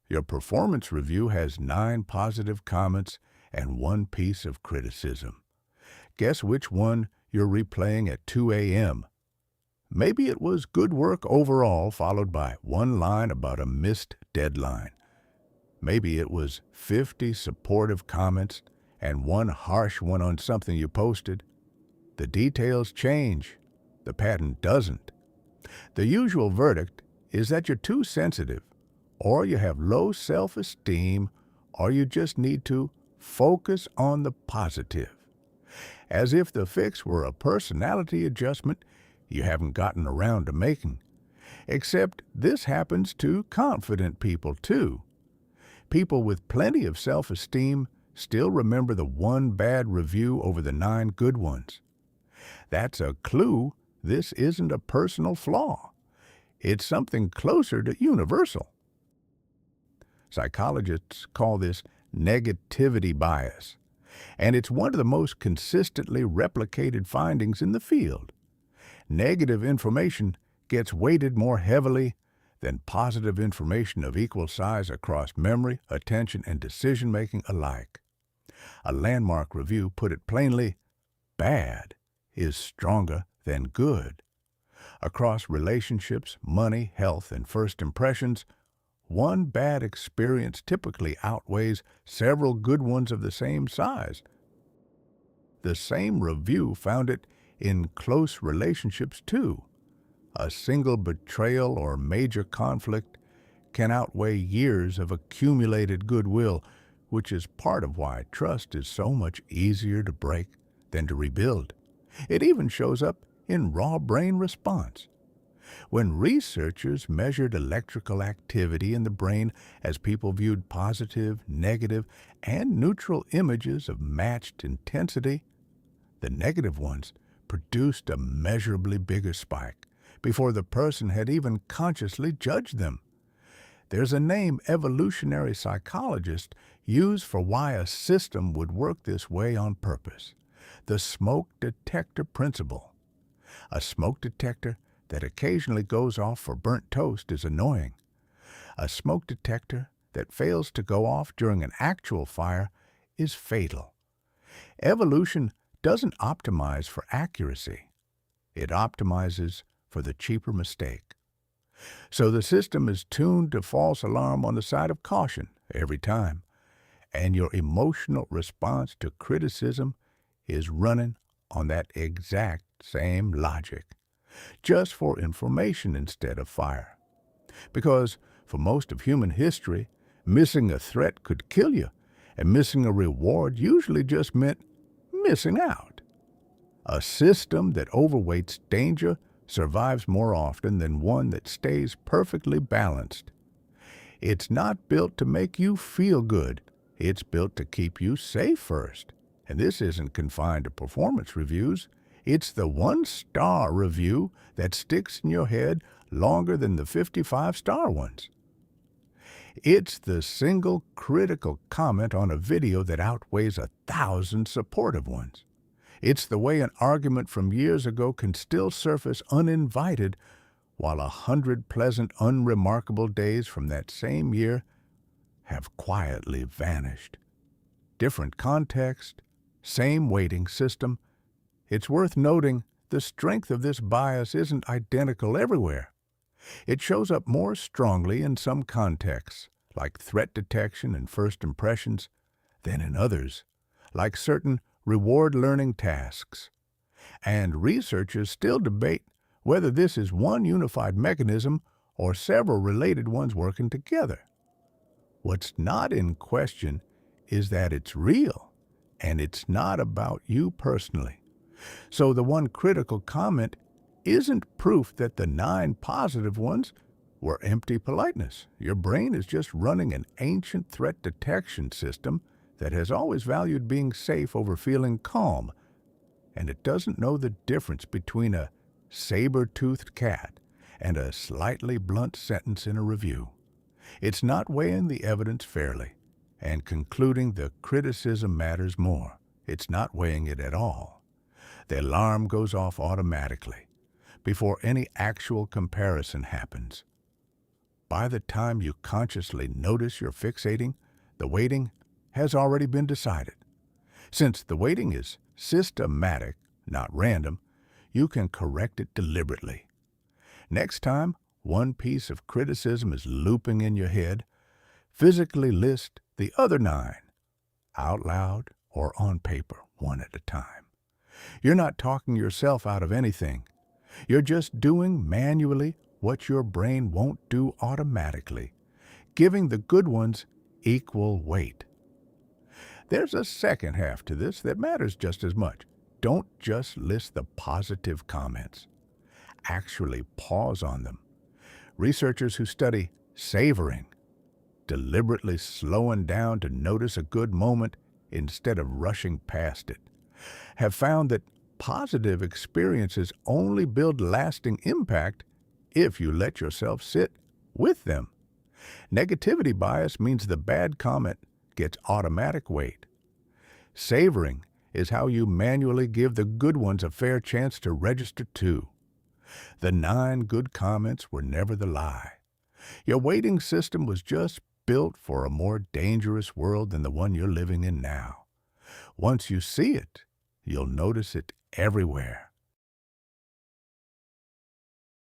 Your performance review has 9 positive comments and 1 piece of criticism. Guess which one you're replaying at 2 a.m.? Maybe it was good work overall, followed by 1 line about a missed deadline. Maybe it was 50 supportive comments and 1 harsh one on something you posted. The details change. The pattern doesn't. The usual verdict is that you're too sensitive, or you have low self-esteem, or you just need to focus on the positive. As if the fix were a personality adjustment you haven't gotten around to making. Except this happens to confident people too. People with plenty of self-esteem still remember the 1 bad review over the 9 good ones. That's a clue this isn't a personal flaw. It's something closer to universal. Psychologists call this negativity bias, and it's one of the most consistently replicated findings in the field. Negative information gets weighted more heavily than positive information of equal size across memory, attention, and decision-making alike. A landmark review put it plainly, bad is stronger than good. Across relationships, money, health, and first impressions, 1 bad experience typically outweighs several good ones of the same size. The same review found it in close relationships too. A single betrayal or major conflict can outweigh years of accumulated goodwill, which is part of why trust is so much easier to break than to rebuild. It even shows up in raw brain response. When researchers measured electrical activity in the brain as people viewed positive, negative, and neutral images of matched intensity, the negative ones produced a measurably bigger spike before the person had even consciously judged them. There's a name evolutionary psychologists use for why a system would work this way on purpose: the smoke detector principle. A smoke detector that occasionally goes off for burnt toast is annoying. A smoke detector that fails to go off during an actual fire is fatal. Evolution doesn't optimize for accuracy. It optimizes for the cheaper mistake. So the system is tuned to false alarm on the side of caution every time, and your emotional response to criticism is running on that exact same logic, just for information instead of fire. Because for most of human history, missing a threat could kill you, and missing a reward usually just meant missing out. A system that overweights danger survives more often than one that stays perfectly balanced. It's not built to make you feel good. It's built to keep you safe first. And this isn't confined to performance reviews. It's the 1-star review that sticks in your head longer than the 55-star ones. It's the single critical comment on a video that outweighs 1,000 supportive ones. It's the way an argument from years ago can still surface uninvited, while 100 pleasant, unremarkable days from that same year have quietly vanished. Different context, same weighting system. It's worth noting the strength of this bias isn't identical everywhere. It shows up more strongly in some contexts, like threat detection and first impressions, than in others, like certain reward learning tasks. And researchers still debate whether this is one unified mechanism or several related ones working together. What's not in question is that it's real, and it's not about you personally. So the 1 critical comment isn't proof that the 9 positive ones were empty politeness. Your brain is just running an ancient threat detection system that has always valued being safe over feeling calm, and it doesn't know the difference between a saber-toothed cat and a slightly blunt sentence in a review. It's not weighing the evidence fairly and concluding the criticism matters more. It's not weighing it at all. The alarm goes off automatically before any actual comparison happens. By the time you consciously notice you're fixating, the weighting has already been decided. Since the weighting is systematic, not random, you can correct it deliberately. Next time one piece of criticism is looping in your head, physically list the other 9, out loud or on paper, one at a time. You're not talking yourself out of anything. You're just doing manually what your brain won't do automatically, giving the good ones equal weight. There's a second half to this that matters just as much. Don't just list the positive comments. Actually pause on them. Researchers who study savoring, deliberately slowing down to notice a good moment instead of rushing past it, have found that positive experiences only build lasting impact if you let yourself sit with them. Negativity bias means the bad comment gets automatic weight. Savoring is how you manually give the good ones a fair chance to register too. The 9 good comments were never the lie. Your weighting system was just built for a more dangerous world than the one you're living in now. Once you see it, you'll notice it everywhere.